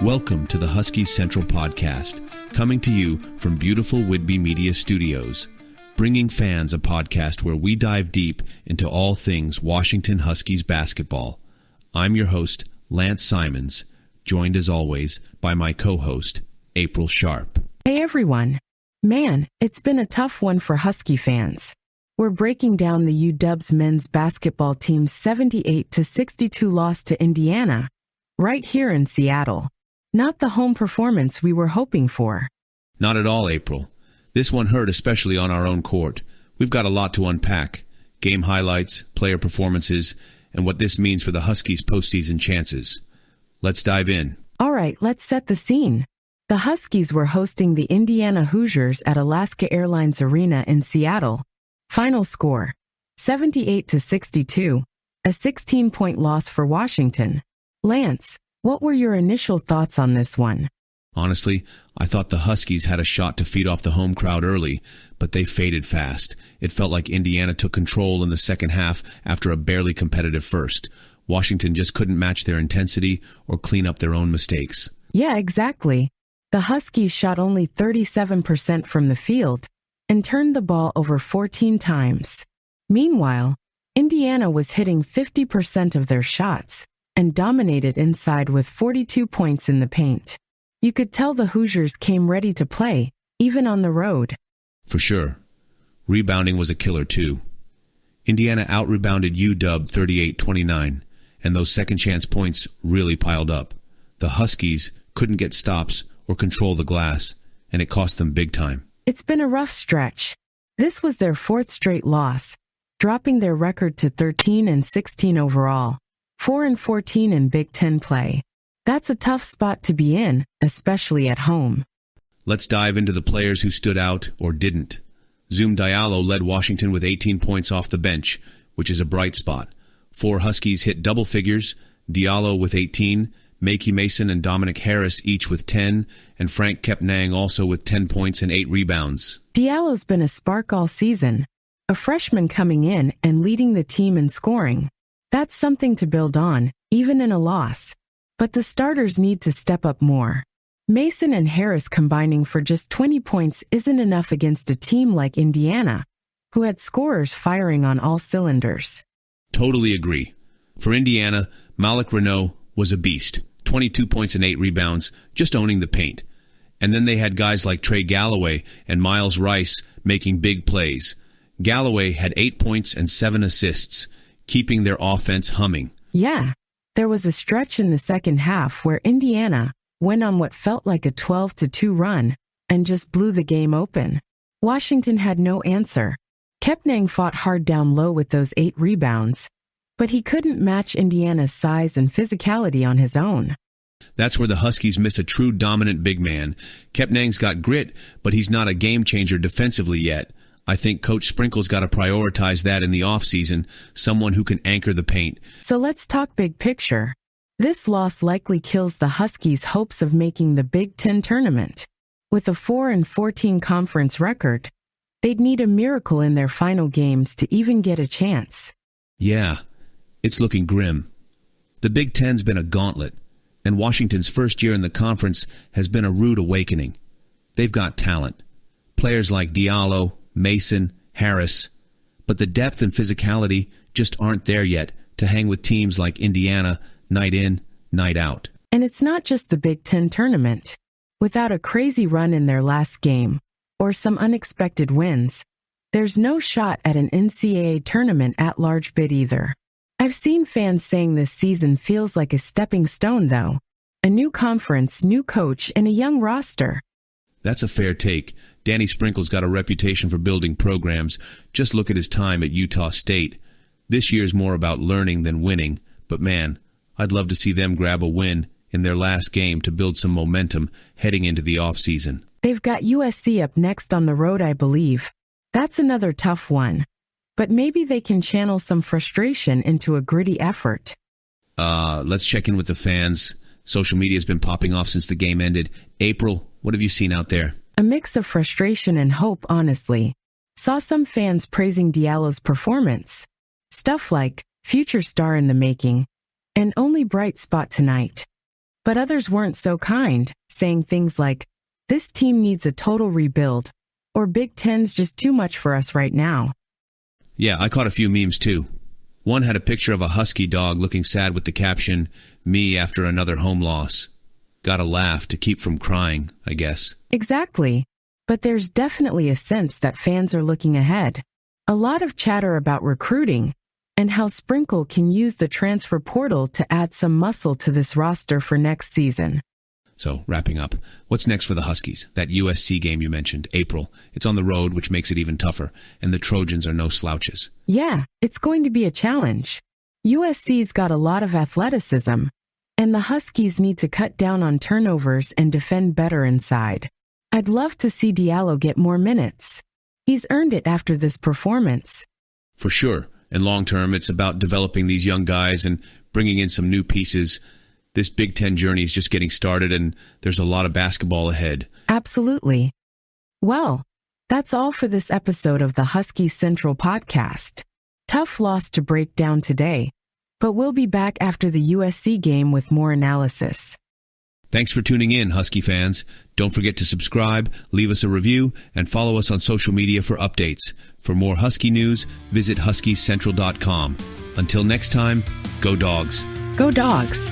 Welcome to the Huskies Central Podcast, coming to you from beautiful Whidbey Media Studios, bringing fans a podcast where we dive deep into all things Washington Huskies basketball. I'm your host, Lance Simons, joined as always by my co-host, April Sharp. Hey everyone. Man, it's been a tough one for Husky fans. We're breaking down the UW's men's basketball team's 78-62 loss to Indiana, right here in Seattle. Not the home performance we were hoping for. Not at all, April. This one hurt, especially on our own court. We've got a lot to unpack. Game highlights, player performances, and what this means for the Huskies' postseason chances. Let's dive in. All right, let's set the scene. The Huskies were hosting the Indiana Hoosiers at Alaska Airlines Arena in Seattle. Final score, 78-62, a 16-point loss for Washington. Lance, what were your initial thoughts on this one? Honestly, I thought the Huskies had a shot to feed off the home crowd early, but they faded fast. It felt like Indiana took control in the second half after a barely competitive first. Washington just couldn't match their intensity or clean up their own mistakes. Yeah, exactly. The Huskies shot only 37% from the field and turned the ball over 14 times. Meanwhile, Indiana was hitting 50% of their shots and dominated inside with 42 points in the paint. You could tell the Hoosiers came ready to play, even on the road. For sure. Rebounding was a killer too. Indiana out-rebounded UW 38-29, and those second-chance points really piled up. The Huskies couldn't get stops or control the glass, and it cost them big time. It's been a rough stretch. This was their fourth straight loss, dropping their record to 13-16 overall. 4-14 in Big Ten play. That's a tough spot to be in, especially at home. Let's dive into the players who stood out or didn't. Zoom Diallo led Washington with 18 points off the bench, which is a bright spot. 4 Huskies hit double figures, Diallo with 18, Makey Mason and Dominic Harris each with 10, and Frank Kepnang also with 10 points and 8 rebounds. Diallo's been a spark all season, a freshman coming in and leading the team in scoring. That's something to build on, even in a loss. But the starters need to step up more. Mason and Harris combining for just 20 points isn't enough against a team like Indiana, who had scorers firing on all cylinders. Totally agree. For Indiana, Malik Renault was a beast. 22 points and 8 rebounds, just owning the paint. And then they had guys like Trey Galloway and Miles Rice making big plays. Galloway had 8 points and 7 assists, keeping their offense humming. Yeah, there was a stretch in the second half where Indiana went on what felt like a 12-2 run and just blew the game open. Washington had no answer. Kepnang fought hard down low with those 8 rebounds, but he couldn't match Indiana's size and physicality on his own. That's where the Huskies miss a true dominant big man. Kepnang's got grit, but he's not a game changer defensively yet. I think Coach Sprinkle's got to prioritize that in the offseason, someone who can anchor the paint. So let's talk big picture. This loss likely kills the Huskies' hopes of making the Big Ten tournament. With a 4-14 conference record, they'd need a miracle in their final games to even get a chance. Yeah, it's looking grim. The Big Ten's been a gauntlet, and Washington's first year in the conference has been a rude awakening. They've got talent. Players like Diallo, Mason, Harris, but the depth and physicality just aren't there yet to hang with teams like Indiana night in, night out. And it's not just the Big Ten tournament. Without a crazy run in their last game, or some unexpected wins, there's no shot at an NCAA tournament at-large bid either. I've seen fans saying this season feels like a stepping stone, though. A new conference, new coach, and a young roster. That's a fair take. Danny Sprinkle's got a reputation for building programs. Just look at his time at Utah State. This year's more about learning than winning, but man, I'd love to see them grab a win in their last game to build some momentum heading into the offseason. They've got USC up next on the road, I believe. That's another tough one. But maybe they can channel some frustration into a gritty effort. Let's check in with the fans. Social media's been popping off since the game ended. April, what have you seen out there? A mix of frustration and hope, honestly. Saw some fans praising Diallo's performance. Stuff like, future star in the making, and only bright spot tonight. But others weren't so kind, saying things like, "This team needs a total rebuild," or "Big Ten's just too much for us right now." Yeah, I caught a few memes too. One had a picture of a husky dog looking sad with the caption, "Me after another home loss." Gotta laugh to keep from crying, I guess. Exactly. But there's definitely a sense that fans are looking ahead. A lot of chatter about recruiting and how Sprinkle can use the transfer portal to add some muscle to this roster for next season. So, wrapping up, what's next for the Huskies? That USC game you mentioned, April. It's on the road, which makes it even tougher, and the Trojans are no slouches. Yeah, it's going to be a challenge. USC's got a lot of athleticism, and the Huskies need to cut down on turnovers and defend better inside. I'd love to see Diallo get more minutes. He's earned it after this performance. For sure. And long term, it's about developing these young guys and bringing in some new pieces. This Big Ten journey is just getting started, and there's a lot of basketball ahead. Absolutely. Well, that's all for this episode of the Huskies Central podcast. Tough loss to break down today, but we'll be back after the USC game with more analysis. Thanks for tuning in, Husky fans. Don't forget to subscribe, leave us a review, and follow us on social media for updates. For more Husky news, visit huskiescentral.com. Until next time, go Dogs. Go Dogs.